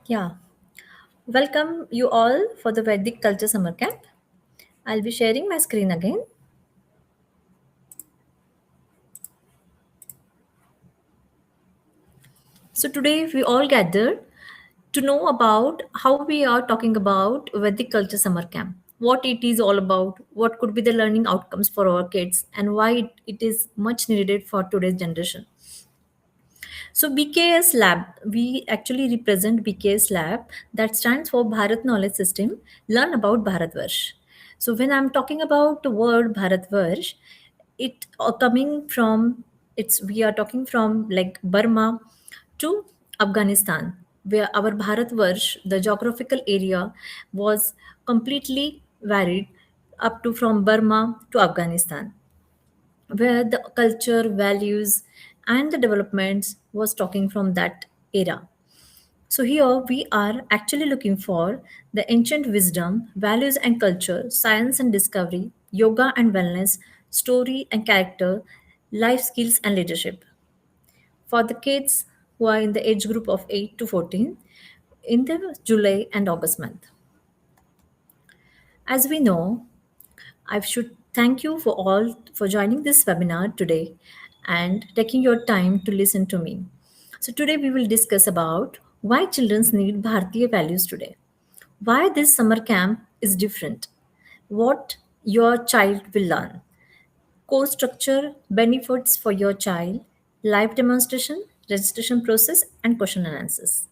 Yeah, welcome you all for the Vedic Culture Summer Camp. I'll be sharing my screen again. So, today we all gathered to know about how we are talking about Vedic Culture Summer Camp, what it is all about, what could be the learning outcomes for our kids, and why it is much needed for today's generation. So BKS Lab, we actually represent BKS Lab that stands for Bharat Knowledge System, Learn About Bharatvarsh. So when I'm talking about the word Bharatvarsh, it coming from it's we are talking from like Burma to Afghanistan, where our Bharatvarsh, the geographical area, was completely varied up to from Burma to Afghanistan, where the culture, values, and the developments was talking from that era. So here we are actually looking for the ancient wisdom, values and culture, science and discovery, yoga and wellness, story and character, life skills and leadership. For the kids who are in the age group of 8 to 14 in the July and August month. As we know, I should thank you for all for joining this webinar today and taking your time to listen to me. So today we will discuss about why children need Bharatiya values today. Why this summer camp is different. What your child will learn. Course structure, benefits for your child, live demonstration, registration process and question and answers.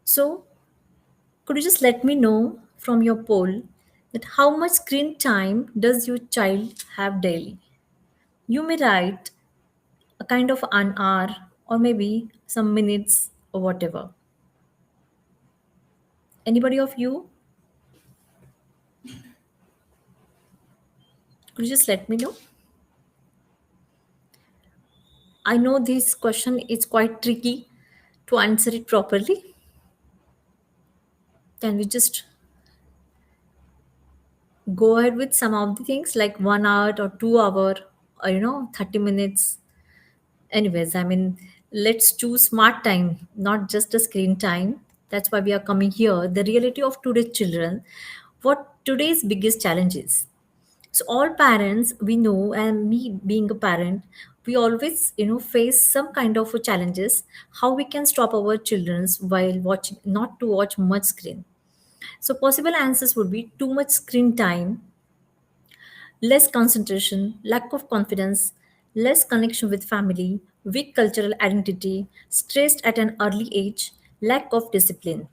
So could you just let me know from your poll that how much screen time does your child have daily? You may write a kind of an hour or maybe some minutes or whatever. Anybody of you? Could you just let me know? I know this question is quite tricky to answer it properly. Can we just go ahead with some of the things like 1 hour or 2 hour or 30 minutes? Anyways, I mean, let's choose smart time, not just a screen time. That's why we are coming here. The reality of today's children, what today's biggest challenge is. So all parents we know, and me being a parent, we always face some kind of challenges. How we can stop our childrens while watching, not to watch much screen. So possible answers would be too much screen time, less concentration, lack of confidence, less connection with family, weak cultural identity, stressed at an early age, lack of discipline.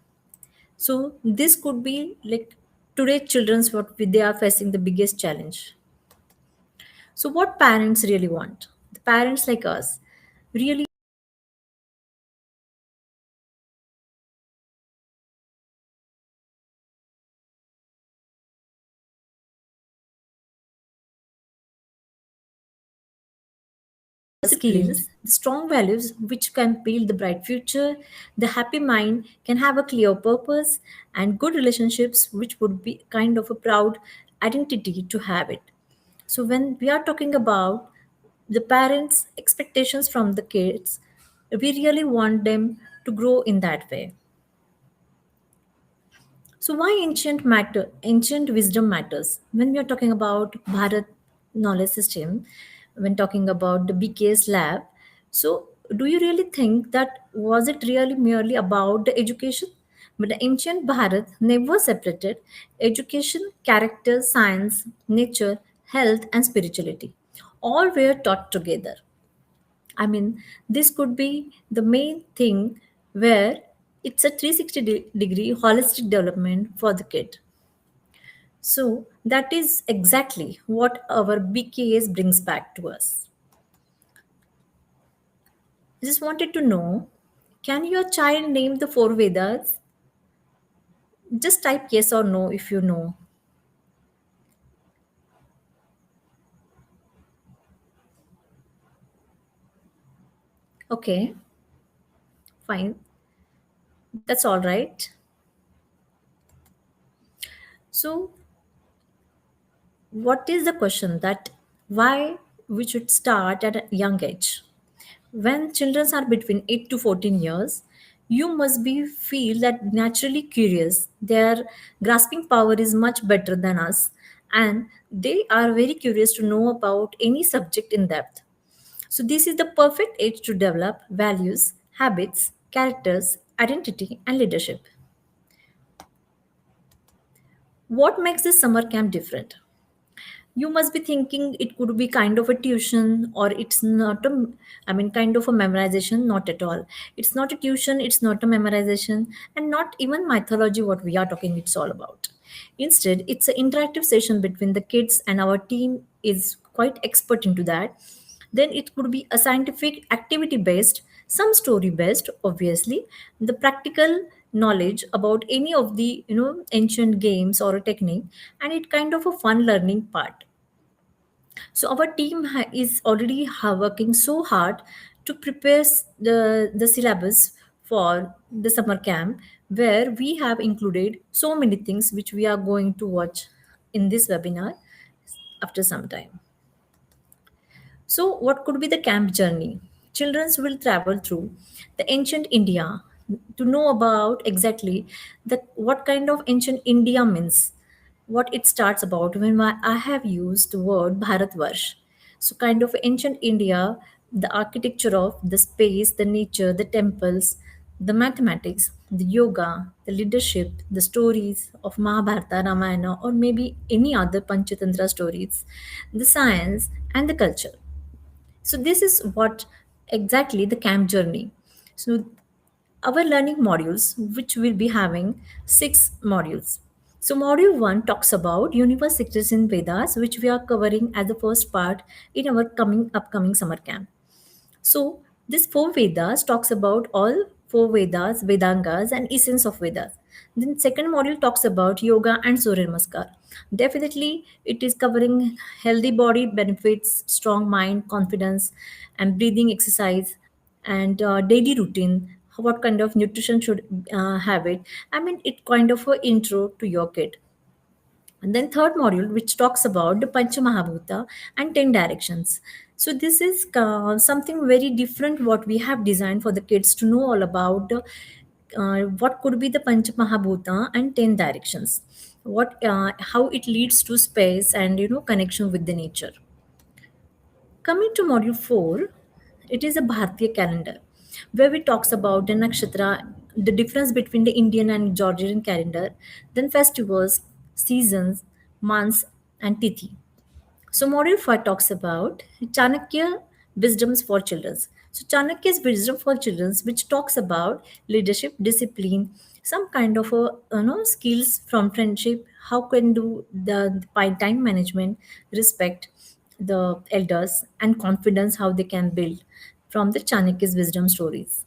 So this could be like today children's what they are facing the biggest challenge. So what parents really want? The parents like us really skills, the strong values which can build the bright future, the happy mind can have a clear purpose, and good relationships which would be kind of a proud identity to have it. So when we are talking about the parents' expectations from the kids, we really want them to grow in that way. So why ancient wisdom matters? When we are talking about Bharat knowledge system, when talking about the BKS lab, so do you really think that was it really merely about the education? But the ancient Bharat never separated education, character, science, nature, health, and spirituality. All were taught together. I mean, this could be the main thing where it's a 360 degree holistic development for the kid. So, that is exactly what our BKS brings back to us. I just wanted to know, can your child name the four Vedas? Just type yes or no if you know. Okay, fine. That's all right. So, what is the question that why we should start at a young age? When children are between 8 to 14 years, you must be feel that naturally curious. Their grasping power is much better than us, and they are very curious to know about any subject in depth. So this is the perfect age to develop values, habits, characters, identity, and leadership. What makes this summer camp different? You must be thinking it could be kind of a tuition, or it's not a, I mean, kind of a memorization. Not at all. It's not a tuition, it's not a memorization, and not even mythology what we are talking it's all about. Instead, it's an interactive session between the kids, and our team is quite expert into that. Then it could be a scientific activity based, some story based, obviously, the practical knowledge about any of the ancient games or a technique, and it kind of a fun learning part. So our team is already working so hard to prepare the syllabus for the summer camp, where we have included so many things which we are going to watch in this webinar after some time. So, what could be the camp journey? Children will travel through the ancient India to know about exactly what kind of ancient India means, what it starts about when I have used the word Bharatvarsh. So, kind of ancient India, the architecture of the space, the nature, the temples, the mathematics, the yoga, the leadership, the stories of Mahabharata, Ramayana, or maybe any other Panchatantra stories, the science, and the culture. So this is what exactly the camp journey. So our learning modules, which will be having 6 modules. So module 1 talks about universe secrets in Vedas, which we are covering as the first part in our coming upcoming summer camp. So this four Vedas talks about all four Vedas, Vedangas, and essence of Vedas. Then second module talks about yoga and Surya Namaskar. Definitely, it is covering healthy body benefits, strong mind, confidence, and breathing exercise, and daily routine. What kind of nutrition should have it? I mean, it kind of a intro to your kid. And then third module, which talks about the Pancha Mahabhuta and 10 directions. So this is something very different what we have designed for the kids to know all about what could be the Pancha Mahabhuta and 10 directions. How it leads to space and connection with the nature. Coming to module 4, it is a Bharatiya calendar where we talks about the nakshatra, the difference between the Indian and Georgian calendar, then festivals, seasons, months, and tithi. So module 5 talks about Chanakya wisdoms for children. So Chanakya's wisdom for children, which talks about leadership, discipline, some kind of a skills from friendship, how can do the time management, respect the elders, and confidence how they can build from the Chanakya's wisdom stories.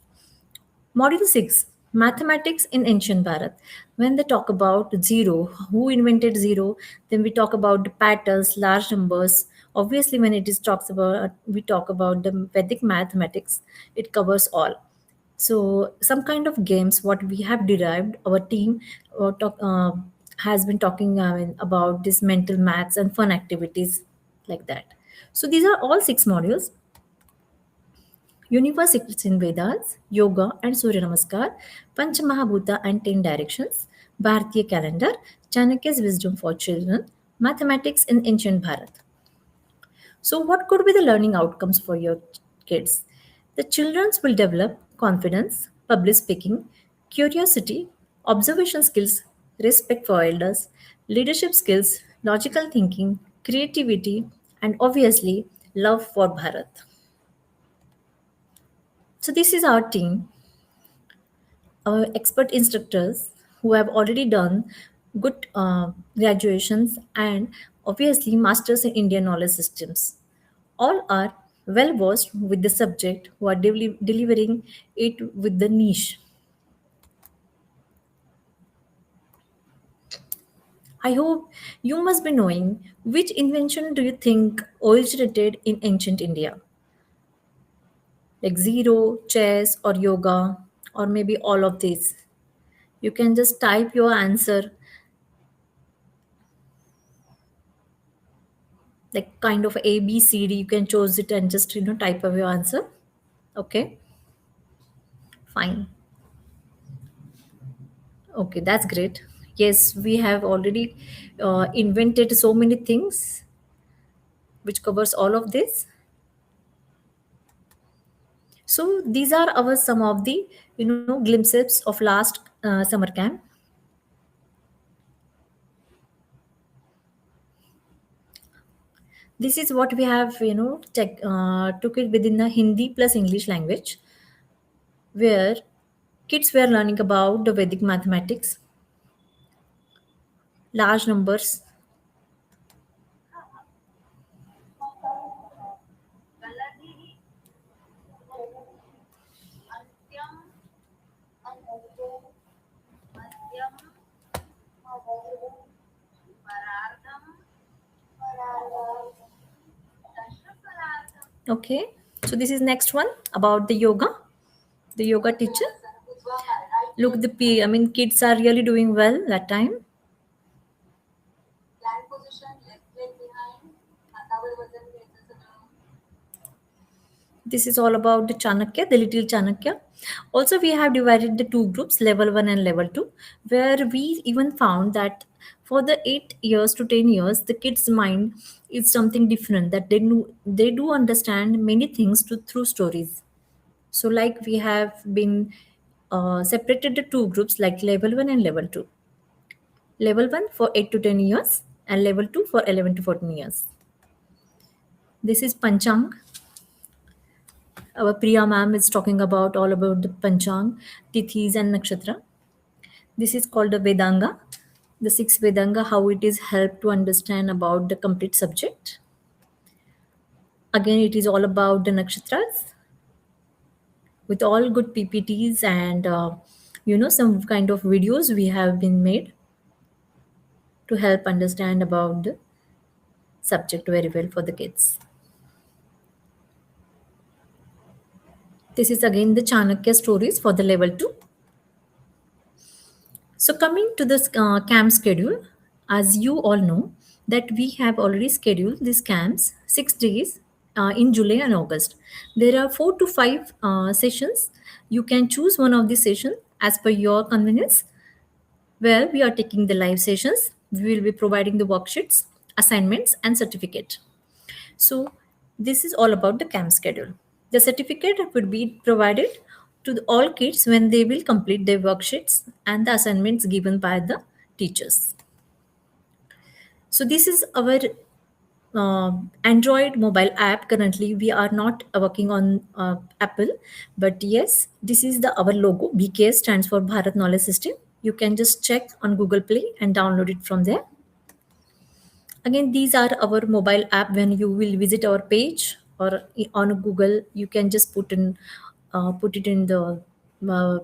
Module 6, Mathematics in Ancient Bharat. When they talk about zero, who invented zero, then we talk about the patterns, large numbers. Obviously, when it is talks about, we talk about the Vedic mathematics, it covers all. So, some kind of games, what we have derived, our team has been talking about this mental maths and fun activities like that. So, these are all 6 modules. Universe secrets in Vedas, Yoga and Surya Namaskar, Panchamahabhuta and 10 directions, Bharatiya calendar, Chanakya's wisdom for children, mathematics in ancient Bharat. So, what could be the learning outcomes for your kids? The children will develop confidence, public speaking, curiosity, observation skills, respect for elders, leadership skills, logical thinking, creativity, and obviously love for Bharat. So, this is our team, our expert instructors who have already done good graduations and obviously masters in Indian knowledge systems. All are well versed with the subject who are delivering it with the niche. I hope you must be knowing which invention do you think originated in ancient India, like zero, chess, or yoga, or maybe all of these. You can just type your answer, like kind of A, B, C, D. You can choose it and just type of your answer. Okay, fine. Okay, that's great. Yes, we have already invented so many things which covers all of this. So these are our some of the glimpses of last summer camp. This is what we have took it within the Hindi plus English language, where kids were learning about the Vedic mathematics, large numbers. Okay, so this is next one about the yoga. The yoga teacher. Look, kids are really doing well that time. This is all about the Chanakya, the little Chanakya. Also, we have divided the two groups, level 1 and level 2, where we even found that for the 8 years to 10 years, the kids' mind is something different, that they do understand many things through stories. So, like we have been separated the two groups like level 1 and level 2. Level 1 for 8 to 10 years, and level 2 for 11 to 14 years. This is Panchang. Our Priya ma'am is talking about all about the Panchang, Tithis and Nakshatra. This is called the Vedanga. The sixth Vedanga, how it is helped to understand about the complete subject. Again, it is all about the nakshatras with all good PPTs and some kind of videos we have been made to help understand about the subject very well for the kids. This is again the Chanakya stories for the level 2. So coming to this camp schedule, as you all know, that we have already scheduled these camps 6 days in July and August. There are 4 to 5 sessions. You can choose one of the session as per your convenience, where we are taking the live sessions. We will be providing the worksheets, assignments, and certificate. So this is all about the camp schedule. The certificate would be provided to all kids when they will complete their worksheets and the assignments given by the teachers. So this is our Android mobile app. Currently, we are not working on Apple, but yes, this is the our logo. BKS stands for Bharat Knowledge System. You can just check on Google Play and download it from there. Again, these are our mobile app. When you will visit our page or on Google, you can just put it in the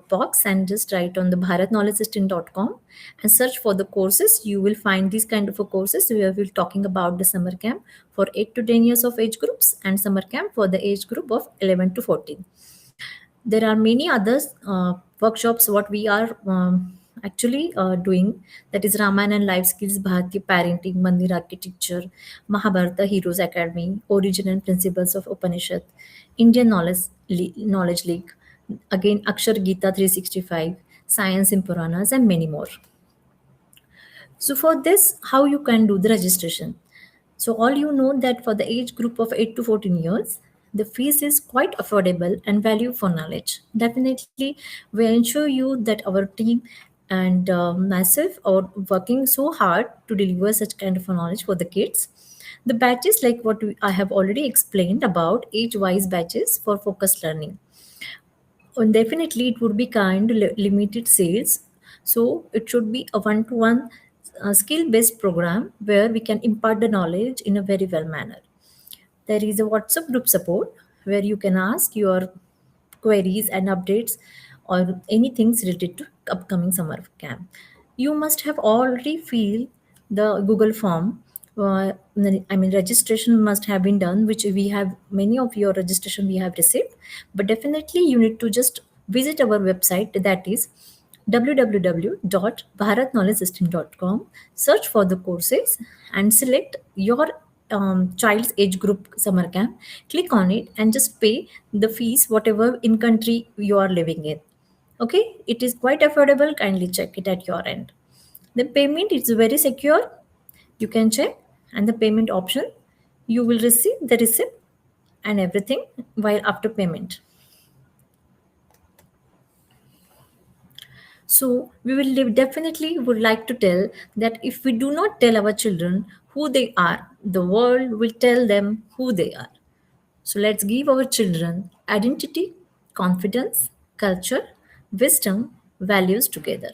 box and just write on the bharatknowledgesystem.com and search for the courses. You will find these kind of a courses where we're talking about the summer camp for 8 to 10 years of age groups and summer camp for the age group of 11 to 14. There are many others workshops what we are actually doing, that is Ramayana and life skills, Bharati parenting, Mandir architecture, Mahabharata heroes academy, origin and principles of Upanishad, Indian knowledge league, again Akshar Gita 365, science in Puranas, and many more. So for this, how you can do the registration? So all you know that for the age group of 8 to 14 years, the fees is quite affordable and value for knowledge. Definitely, we ensure you that our team and massive are working so hard to deliver such kind of a knowledge for the kids. The batches, like what I have already explained about age-wise batches for focused learning. And definitely, it would be kind limited sales. So it should be a one-to-one skill-based program where we can impart the knowledge in a very well manner. There is a WhatsApp group support where you can ask your queries and updates or anything related to upcoming summer camp. You must have already filled the Google form. Registration must have been done, which we have many of your registration we have received. But definitely, you need to just visit our website, that is www.bharatknowledgesystem.com. Search for the courses and select your child's age group summer camp. Click on it and just pay the fees whatever in country you are living in. Okay, it is quite affordable. Kindly check it at your end. The payment is very secure. You can check, and the payment option, you will receive the receipt and everything while after payment. So we will definitely would like to tell that if we do not tell our children who they are, the world will tell them who they are. So let's give our children identity, confidence, culture, wisdom, values together.